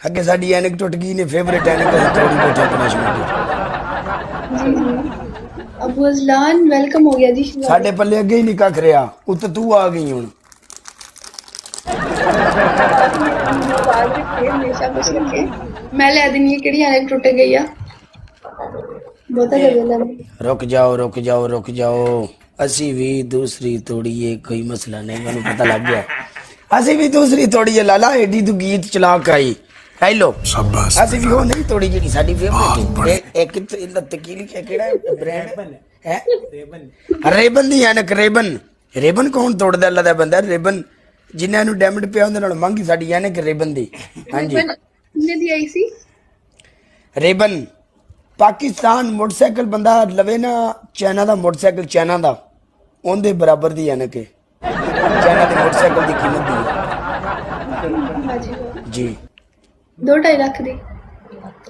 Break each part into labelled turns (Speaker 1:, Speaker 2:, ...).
Speaker 1: ਅੱਗੇ ਸਾਡੀ ਐਨਕ ਟੁੱਟ ਗਈ ਨੇ ਫੇਵਰੇਟ ਐਨਕ ਥੋੜੀ ਬੈਠਾ ਪਨਿਸ਼ਮੈਂਟ
Speaker 2: जी जी अबू अजलान वेलकम हो गया जी शिवा
Speaker 1: ਸਾਡੇ ਪੱਲੇ ਅੱਗੇ ਹੀ ਨਹੀਂ ਕੱਖ ਰਿਹਾ ਉੱਤ ਤੂੰ ਆ ਗਈ ਹੁਣ
Speaker 2: आवाज रखे हमेशा खुश रखे मैं ले दिन ये केड़ी एनक टूट गई है बहुत गजल है
Speaker 1: रुक जाओ रुक जाओ रुक जाओ ਅਸੀਂ ਵੀ ਦੂਸਰੀ ਤੋੜੀਏ ਕੋਈ ਮਸਲਾ ਨਹੀਂ ਮੈਨੂੰ ਪਤਾ ਲੱਗ ਗਿਆ ਅਸੀਂ ਵੀ ਦੂਸਰੀ ਤੋੜੀਏ ਲਾਲਾ ਏਡੀ ਤੂੰ ਗੀਤ ਚਲਾ ਕਾਈ ਹੈਲੋ ਸ਼ਾਬਾਸ਼ ਅਸੀਂ ਵੀ ਉਹ ਨਹੀਂ ਤੋੜੀ ਜਿਹੜੀ ਸਾਡੀ ਫੇਵਰੇਟ ਇੱਕ ਇਹਦਾ ਤਕੀਲੀ ਕਿਹੜਾ ਬ੍ਰਾਂਡ ਹੈ ਰੇਬਨ ਦੀ ਐਨਕ ਰੇਬਨ ਕੌਣ ਤੋੜਦਾ ਅੱਲਾ ਦਾ ਬੰਦਾ ਰੇਬਨ ਜਿਨ੍ਹਾਂ ਨੂੰ ਡੈਮੇਜ ਪਿਆ ਉਹਦੇ ਨਾਲ ਮੰਗੀ ਸਾਡੀ ਐਨਕ ਰੇਬਨ ਦੀ ਹਾਂਜੀ
Speaker 2: कितने दी आई सी
Speaker 1: ਰੇਬਨ ਪਾਕਿਸਤਾਨ ਮੋਟਰਸਾਈਕਲ ਬੰਦਾ ਲਵੇ ਨਾ ਚਾਈਨਾ ਦਾ ਮੋਟਰਸਾਈਕਲ ਚਾਈਨਾ ਦਾ ਉਹਦੇ ਬਰਾਬਰ ਦੀ ਐਨਕ ਹੈ ਚਾਈਨਾ ਦੇ ਮੋਟਰਸਾਈਕਲ ਦੀ ਕੀਮਤ ਦੀ
Speaker 2: हाँ जी
Speaker 1: ਜੀ
Speaker 2: 2.5 लाख दी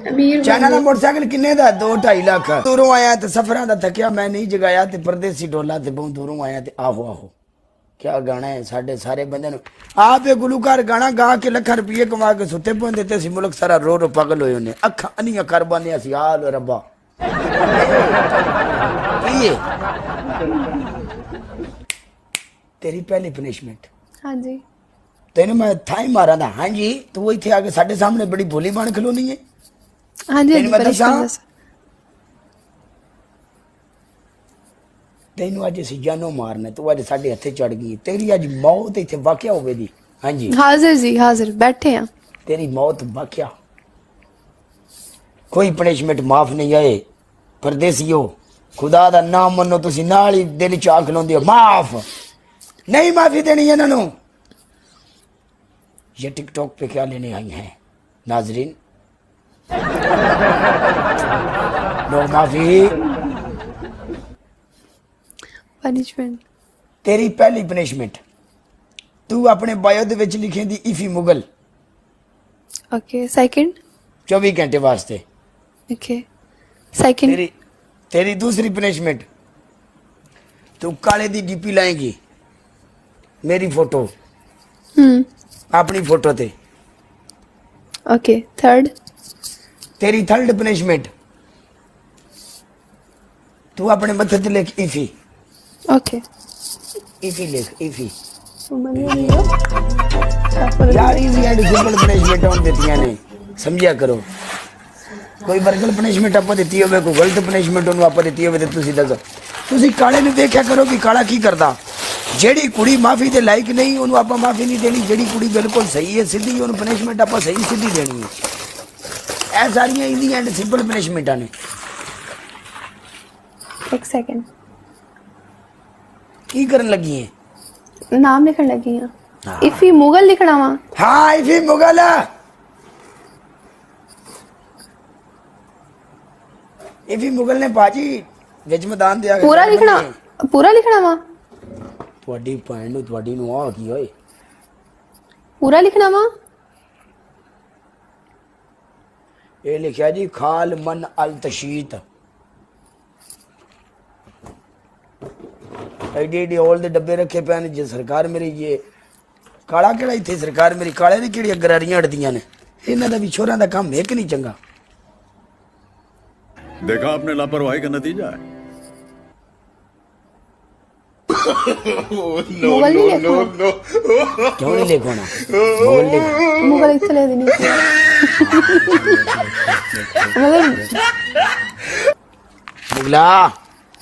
Speaker 2: अमीर
Speaker 1: ਚਾਈਨਾ ਦਾ ਮੋਟਰਸਾਈਕਲ ਕਿੰਨੇ ਦਾ 2.5 ਲੱਖ ਦੂਰੋਂ ਆਇਆ ਤੇ ਸਫਰਾਂ ਦਾ ਥੱਕਿਆ ਮੈਂ ਨਹੀਂ ਜਗਾਇਆ ਤੇ ਪਰਦੇਸੀ ਡੋਲਾ ਤੇ ਬਹੁਤ ਦੂਰੋਂ ਆਇਆ ਤੇ ਆਹੋ क्या गाना है साढ़े सारे बंदे आप ये गुलूकार गाना गा के लाख रुपये कमा के सुते पौंदे ते सी मुल्क सारा रो पागल होए ने अखा अनिया कर बांधे सी हाल रब्बा ये तेरी पहली पनिशमेंट
Speaker 2: हाँ जी
Speaker 1: तेन मैं थाई मारा था हाँ जी तू इथे आके साडे सामने बड़ी भोली बन खलोनी है
Speaker 2: हाँ जी
Speaker 1: तेन मैं दसा ਤੈਨੂੰ ਅੱਜ ਅਸੀਂ ਜਾਨੋਂ ਮਾਰਨਾ ਤੂੰ ਅੱਜ ਸਾਡੇ ਹੱਥੇ ਚੜ ਗਈ ਤੇਰੀ ਅੱਜ ਮੌਤ ਇੱਥੇ ਵਾਕਿਆ ਹੋਵੇਗੀ ਹਾਂਜੀ
Speaker 2: हाजिर जी हाजिर बैठे हैं
Speaker 1: तेरी मौत वाकिया कोई पनिशमेंट माफ नहीं आए परदेसियो खुदा दा नाम मनो तुसी नाल ही दिल च आख लाउंदे हो माफ नहीं माफी देनी है इन्हां नूं ये टिकटॉक पे क्या लेने आई हैं नाजरीन नो माफी
Speaker 2: पनिशमेंट
Speaker 1: तेरी पहली पनिशमेंट तू अपने बायो दे विच लिखे दी इफी मुगल
Speaker 2: ओके सेकंड
Speaker 1: 24 घंटे वास्ते
Speaker 2: ओके सेकंड
Speaker 1: तेरी दूसरी पनिशमेंट तू काले दी डीपी लाएगी मेरी फोटो अपनी फोटो ते
Speaker 2: ओके थर्ड
Speaker 1: तेरी थर्ड पनिशमेंट तू अपने मथे ते लिख इफी
Speaker 2: ओके
Speaker 1: इफी लिख इफी
Speaker 2: यार
Speaker 1: यार इजी एंड सिंपल पनिशमेंट होन देतियां ने समझिया करो कोई बर्गल पनिशमेंट आपको देती होवे कोई गलत पनिशमेंट ਉਹਨੂੰ ਆਪਾਂ ਦਿੱਤੀ ਹੋਵੇ ਤੇ ਤੁਸੀਂ ਦੱਸੋ ਤੁਸੀਂ ਕਾਲੇ ਨੂੰ ਦੇਖਿਆ ਕਰੋ ਕਿ ਕਾਲਾ ਕੀ ਕਰਦਾ ਜਿਹੜੀ ਕੁੜੀ ਮਾਫੀ ਦੇ ਲਾਇਕ ਨਹੀਂ ਉਹਨੂੰ ਆਪਾਂ ਮਾਫੀ ਨਹੀਂ ਦੇਣੀ ਜਿਹੜੀ ਕੁੜੀ ਬਿਲਕੁਲ ਸਹੀ ਹੈ ਸਿੱਧੀ ਉਹਨੂੰ ਪਨਿਸ਼ਮੈਂਟ ਆਪਾਂ ਸਹੀ ਸਿੱਧੀ ਦੇਣੀ ਹੈ ਇਹ ਸਾਰੀਆਂ ਇਜ਼ੀ ਐਂਡ ਸਿੰਪਲ ਪਨਿਸ਼ਮੈਂਟਾਂ ਨੇ
Speaker 2: एक सेकंड
Speaker 1: ਕੀ ਕਰਨ ਲੱਗੀ ਹੈ
Speaker 2: नाम लिखने लगी हैं
Speaker 1: हाँ।
Speaker 2: इफी मुगल लिखना वा
Speaker 1: हाँ इफी मुगल इफी मुगल ने बाजी विच मैदान दिया
Speaker 2: पूरा लिखना वा
Speaker 1: ਤੁਹਾਡੀ ਭੈਣ ਨੂੰ ਤੁਹਾਡੀ ਨੂੰ ਆ ਕੀ ਹੋਏ
Speaker 2: पूरा लिखना वा
Speaker 1: ਇਹ ਲਿਖਿਆ ਜੀ ਖਾਲ ਮਨ ਅਲ ਤਸ਼ੀਤ ਐਡੀ ਔਲ ਦੇ ਡੱਬੇ ਰੱਖੇ ਪਏ ਨੇ ਜੇ ਸਰਕਾਰ ਮੇਰੀ ਇਹ ਕਾਲਾ ਕਿਹੜਾ ਇੱਥੇ ਸਰਕਾਰ ਮੇਰੀ ਕਾਲੇ ਦੀ ਕਿਹੜੀਆਂ ਗਰਾਰੀਆਂ ਅੜਦੀਆਂ ਨੇ ਇਹਨਾਂ ਦਾ ਵੀ ਛੋਰਾਂ ਦਾ ਕੰਮ ਇੱਕ ਨਹੀਂ ਚੰਗਾ
Speaker 3: देखा आपने लापरवाही का नतीजा है
Speaker 2: मुगल नहीं लिखना
Speaker 1: क्यों नहीं लिखोना मुगल लिख
Speaker 2: मुगल एक चले देनी मतलब
Speaker 1: मुगला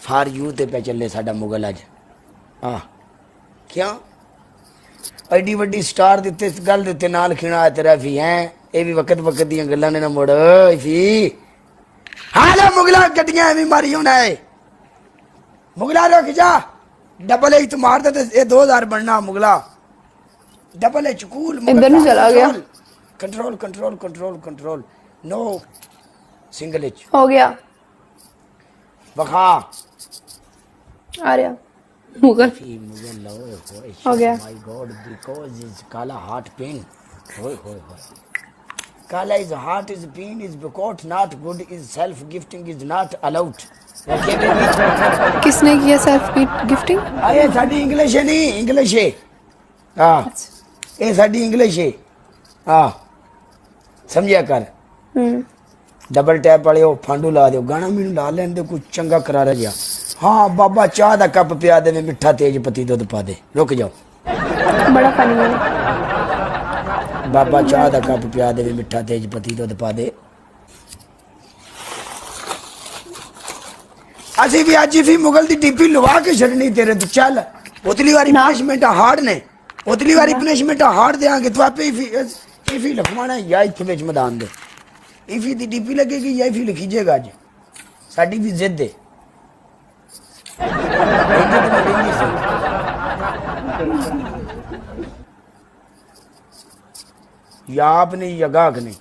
Speaker 1: फार यू ते पे चले साडा मुगल अज आ क्या एडी वड्डी स्टार दिते इस गल दिते नाल खिना तेरा फी है ये भी वक्त वक्त दी गल्लां ने ना मुड़ फी हाले मुगला गड्डियां एवं मारी होना है मुगला रुक जा डबल एच मार दे ये 2000 बनना मुगला डबल एच कूल
Speaker 2: इधर नहीं चला गया
Speaker 1: control control control control no single एच
Speaker 2: हो गया
Speaker 1: बखा
Speaker 2: आ रहा मुगल
Speaker 1: मुगल
Speaker 2: हो गया
Speaker 1: माय गॉड बिकॉज़ इज काला हार्ट पेन होय होय होय काला is heart is pain is because not good is self gifting is not allowed okay baby
Speaker 2: किसने किया सेल्फ गिफ्टिंग
Speaker 1: अरे साडी इंग्लिश है नहीं इंग्लिश है हां ਇਹ ਸਾਡੀ ਇੰਗਲਿਸ਼ ਹੈ ਹਾਂ ਸਮਝਿਆ ਕਰ ਡਬਲ ਟੈਪ ਵਾਲੇ ਉਹ ਫਾਂਡੂ ਲਾ ਦਿਓ ਗਾਣਾ ਮੈਨੂੰ ਲਾ ਲੈਣ ਦੇ ਕੋਈ ਚੰਗਾ ਕਰਾਰਾ ਜਿਹਾ ਹਾਂ ਬਾਬਾ ਚਾਹ ਦਾ ਕੱਪ ਪਿਆ ਦੇਵੇ ਮਿੱਠਾ ਤੇਜ ਪੱਤੀ ਦੁੱਧ ਪਾ ਦੇ ਰੁਕ ਜਾਓ
Speaker 2: ਬੜਾ ਫਨੀ ਹੈ
Speaker 1: ਬਾਬਾ ਚਾਹ ਦਾ ਕੱਪ ਪਿਆ ਦੇਵੇ ਮਿੱਠਾ ਤੇਜ ਪੱਤੀ ਦੁੱਧ ਪਾ ਦੇ ਅਸੀਂ ਵੀ ਅੱਜ ਵੀ ਮੁਗਲ ਦੀ ਡੀਪੀ ਲਵਾ ਕੇ ਛੱਡਣੀ ਤੇਰੇ ਤੋਂ ਚੱਲ ਉਤਲੀ ਵਾਰੀ ਪਨਿਸ਼ਮੈਂਟ ਹਾਰਡ ਨੇ ਉਤਲੀ ਵਾਰੀ ਪਨਿਸ਼ਮੈਂਟ ਹਾਰਡ ਦੇਾਂਗੇ ਤੂੰ ਆਪੇ ਇਫੀ ਲਿਖਵਾਣਾ ਜਾਂ ਇੱਥੇ ਵਿੱਚ ਮੈਦਾਨ ਦੇ ਇਫੀ ਦੀ ਡੀਪੀ ਲੱਗੇਗੀ ਜਾਂ ਇਫੀ ਲਿਖੀ ਜਾਏਗਾ ਅੱਜ ਸਾਡੀ ਵੀ ਜ਼ਿੱਦ ਹੈ या आपने या गाहक ने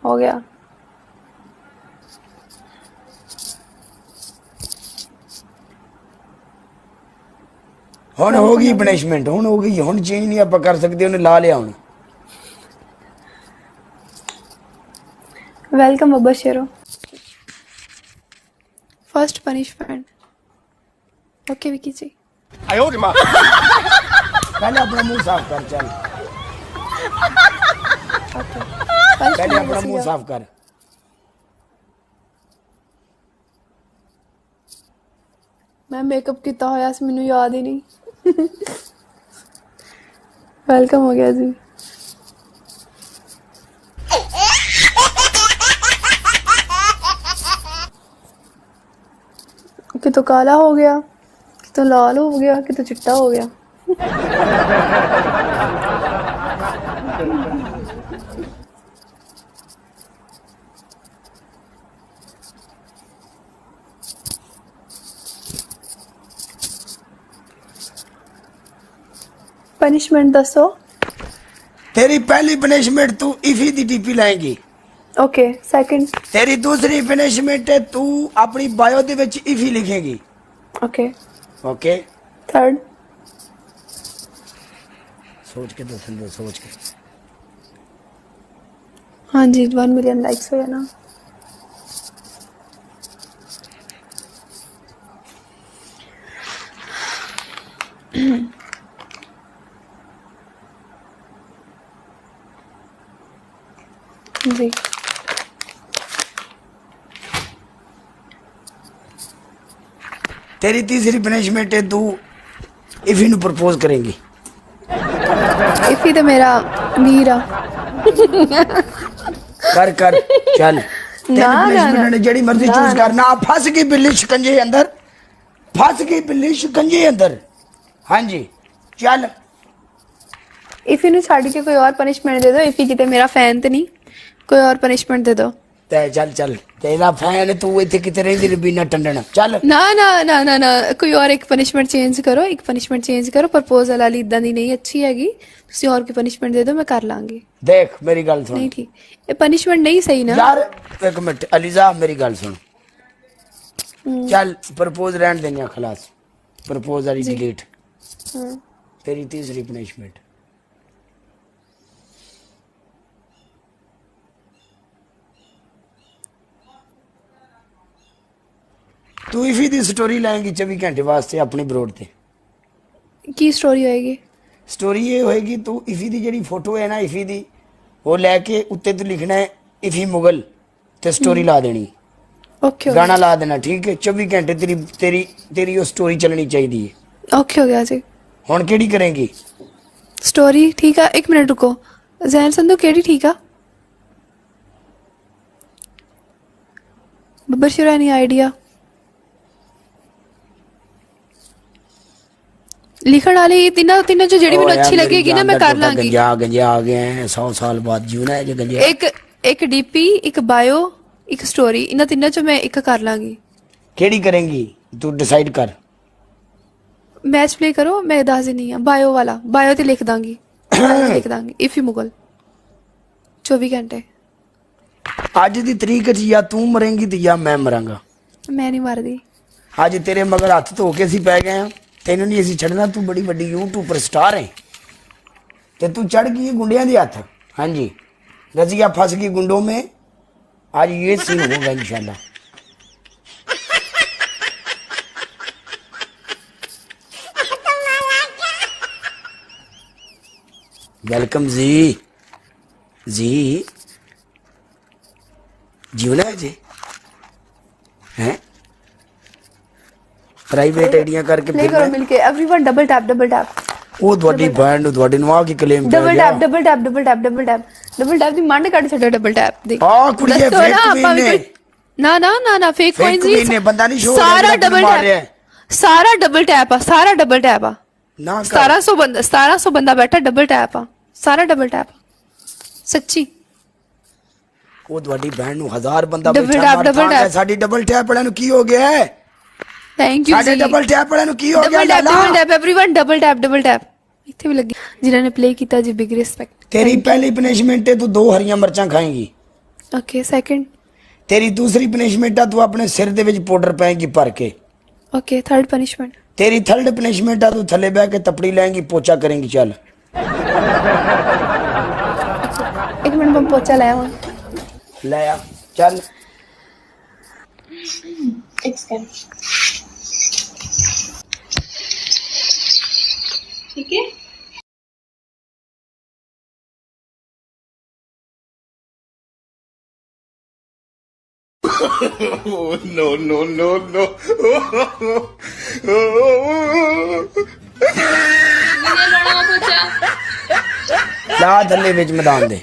Speaker 2: हो गया
Speaker 1: ਹੁਣ ਹੋ ਗਈ ਪਨਿਸ਼ਮੈਂਟ ਹੁਣ ਹੋ ਗਈ ਹੁਣ ਚੇਂਜ ਨਹੀਂ ਆਪਾਂ ਕਰ ਸਕਦੇ ਉਹਨੇ ਲਾ ਲਿਆ ਹੁਣ
Speaker 2: वेलकम बब्बर शेरो first punishment okay Vicky ji
Speaker 1: पहले अपना मुंह साफ कर चल पहले अपना मुंह साफ कर
Speaker 2: मैं मेकअप किया होया सी मैनू याद ही नहीं वेलकम हो गया जी कि तो काला हो गया कि तो लाल हो गया कि तो चिट्टा हो गया पनिशमेंट दसो
Speaker 1: तेरी पहली पनिशमेंट तू इफी दी टीपी लाएगी
Speaker 2: ओके सेकंड
Speaker 1: तेरी दूसरी पनिशमेंट है तू अपनी बायो दे विच इफी लिखेगी
Speaker 2: ओके
Speaker 1: ओके
Speaker 2: थर्ड
Speaker 1: सोच के दो सोच के
Speaker 2: हाँ जी 1 मिलियन लाइक्स हो या ना जी
Speaker 1: तेरी तीसरी पनिशमेंट है तू इफी नु प्रपोज करेंगी
Speaker 2: इफी तो मेरा वीर आ
Speaker 1: कर कर चल पनिशमेंट ने जड़ी मर्जी चूज करना फंस गई बिल्ली शिकंजे अंदर फंस गई बिल्ली शिकंजे अंदर हाँ जी चल
Speaker 2: इफी नु छाड़ के कोई और पनिशमेंट दे दो इफी किते मेरा फैन तो नहीं कोई और पनिशमेंट दे दो
Speaker 1: ते चल चल तेरा फैन तू इथे किते रही रबीना टंडन चल
Speaker 2: ना ना ना ना ना कोई और एक पनिशमेंट चेंज करो एक पनिशमेंट चेंज करो प्रपोजल वाली इदां दी नहीं अच्छी हैगी तुसी और की पनिशमेंट दे दो मैं कर लांगी
Speaker 1: देख मेरी गल सुन
Speaker 2: नहीं ठीक ये पनिशमेंट नहीं सही ना
Speaker 1: यार एक मिनट अलीजा मेरी गल सुन चल प्रपोज रहन देने खलास प्रपोज वाली डिलीट तेरी तीसरी पनिशमेंट तू इफी दी स्टोरी लाएंगी 24 घंटे वास्ते अपनी ब्रोड ते
Speaker 2: की स्टोरी होएगी
Speaker 1: स्टोरी ये होएगी तू इफी दी जेडी फोटो है ना इफी दी वो लेके उत्ते तू लिखना है इफी मुगल ते स्टोरी ला देनी
Speaker 2: ओके
Speaker 1: गाना ला देना ठीक है 24 घंटे तेरी तेरी तेरी वो स्टोरी चलनी चाहिए
Speaker 2: ओके हो गया जी
Speaker 1: हुन केड़ी करेंगी
Speaker 2: स्टोरी ठीक है एक मिनट रुको जहन संधू केड़ी ठीक है बब्बर शेरो एनी आइडिया लिखण वाले ये तीनों तीनों जो जेडी मैंने अच्छी लगेगी ना मैं कर लांगी
Speaker 1: गंजा गंजा आ गए हैं 100 साल बाद जीवना है जो गंजा
Speaker 2: एक एक डीपी एक बायो एक स्टोरी इन तीनों चो मैं एक कर लांगी
Speaker 1: केड़ी करेंगी तू डिसाइड कर
Speaker 2: मैच प्ले करो मैं दस नहीं है बायो वाला बायो ते लिख दांगी लिख दांगी इफी मुगल 24 घंटे
Speaker 1: आज दी तरीक च या तू मरेंगी ते या मैं मरांगा
Speaker 2: मैं नहीं मरदी
Speaker 1: आज तेरे मगर हाथ धो के ਅਸੀਂ ਪੈ ਗਏ ਆ ਤੈਨੂੰ ਨਹੀਂ ਅਸੀਂ ਛੱਡਣਾ ਤੂੰ ਬੜੀ ਵੱਡੀ यूट्यूबर स्टार है ਤੇ ਤੂੰ ਚੜ ਗਈ ਗੁੰਡਿਆਂ ਦੇ ਹੱਥ ਹਾਂਜੀ रजिया फंस गई गुंडों में आज ये सीन होगा इंशाल्लाह वेलकम जी जी जीवना है जी हैं प्राइवेट आईडियां करके
Speaker 2: प्ले करो मिलके एवरीवन डबल टैप
Speaker 1: ਉਹ ਤੁਹਾਡੀ ਬੈਂਡ ਨੂੰ ਤੁਹਾਡੇ ਨੂੰ ਆ ਕੀ ਕਲੇਮ ਕਰ
Speaker 2: ਡਬਲ ਟੈਪ ਦੀ ਮੰਡ ਕੱਢ ਛੱਡੋ ਡਬਲ ਟੈਪ ਦੇ
Speaker 1: ਆ ਕੁੜੀਏ
Speaker 2: ਦੱਸੋ
Speaker 1: ਫੇਕ
Speaker 2: ਨਾ, ਆਪਾਂ ਵੀ
Speaker 1: ਨੇ
Speaker 2: ਕੋਈ- ਨਾ ਫੇਕ
Speaker 1: ਫੇਕ
Speaker 2: ਕੋਇਨਸ
Speaker 1: ਵੀ ਨੇ ਬੰਦਾ ਨਹੀਂ ਸ਼ੋਰ
Speaker 2: ਸਾਰਾ ਡਬਲ ਟੈਪ ਸਾਰਾ ਡਬਲ ਟੈਪ ਆ
Speaker 1: ਨਾ ਕਰ
Speaker 2: 1700 ਬੰਦਾ ਬੈਠਾ ਡਬਲ ਟੈਪ ਆ ਸਾਰਾ ਡਬਲ ਟੈਪ ਸੱਚੀ
Speaker 1: ਉਹ ਤੁਹਾਡੀ ਬੈਂਡ ਨੂੰ 1000 ਬੰਦਾ
Speaker 2: Double
Speaker 1: ਬੈਠਾ
Speaker 2: tap,
Speaker 1: ਮਾਰ
Speaker 2: double
Speaker 1: ਥਾਂ ਹੈ,
Speaker 2: tap.
Speaker 1: ਸਾਡੀ ਡਬਲ ਟੈਪ ਵਾਲਿਆਂ ਨੂੰ ਕੀ ਹੋ ਗਿਆ ਹੈ
Speaker 2: ਥੈਂਕ ਯੂ
Speaker 1: ਸਾਡੇ ਡਬਲ ਟੈਪ ਵਾਲਿਆਂ ਨੂੰ ਕੀ ਹੋ ਗਿਆ
Speaker 2: ਡਬਲ
Speaker 1: ਲਾਲਾ
Speaker 2: ਟੈਪ एवरीवन ਡਬਲ ਟੈਪ ਇੱਥੇ ਵੀ ਲੱਗੀ ਜਿਨ੍ਹਾਂ ਨੇ ਪਲੇ ਕੀਤਾ ਜੀ ਬਿਗ ਰਿਸਪੈਕਟ
Speaker 1: ਤੇਰੀ ਪਹਿਲੀ ਪਨਿਸ਼ਮੈਂਟ ਹੈ ਤੂੰ 2 ਹਰੀਆਂ ਮਿਰਚਾਂ ਖਾਏਂਗੀ
Speaker 2: ਓਕੇ ਸੈਕੰਡ
Speaker 1: ਤੇਰੀ ਦੂਸਰੀ ਪਨਿਸ਼ਮੈਂਟ ਆ ਤੂੰ ਆਪਣੇ ਸਿਰ ਦੇ ਵਿੱਚ ਪਾਊਡਰ ਪਾਏਂਗੀ ਭਰ ਕੇ
Speaker 2: ਓਕੇ ਥਰਡ ਪਨਿਸ਼ਮੈਂਟ
Speaker 1: ਤੇਰੀ ਥਰਡ ਪਨਿਸ਼ਮੈਂਟ ਆ ਤੂੰ ਥੱਲੇ ਬਹਿ ਕੇ ਤਪੜੀ ਲੈਂਗੀ ਪੋਚਾ ਕਰੇਂਗੀ ਚੱਲ
Speaker 2: ਇੱਕ ਮਿੰਟ ਮੈਂ ਪੋਚਾ ਲੈ ਆਵਾਂ
Speaker 1: ਲੈ ਆ ਚੱਲ
Speaker 2: ਇੱਕ ਸੈਕਿੰਡ ठीक है
Speaker 3: No, no, no, no.
Speaker 1: ਲਾ ਥੱਲੇ ਵਿੱਚ ਮੈਦਾਨ ਦੇ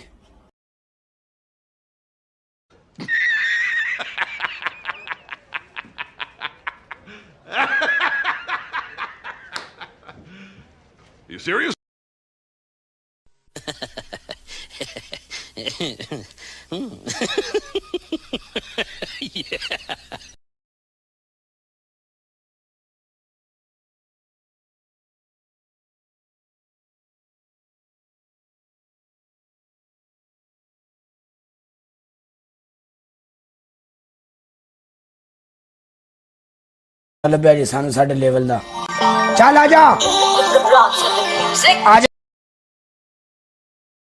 Speaker 3: You serious?
Speaker 1: ਲੱਭਿਆ ਜੀ ਸਾਨੂੰ ਸਾਡੇ ਲੈਵਲ ਦਾ ਚੱਲ ਆ ਜਾ ਆ ਜਾ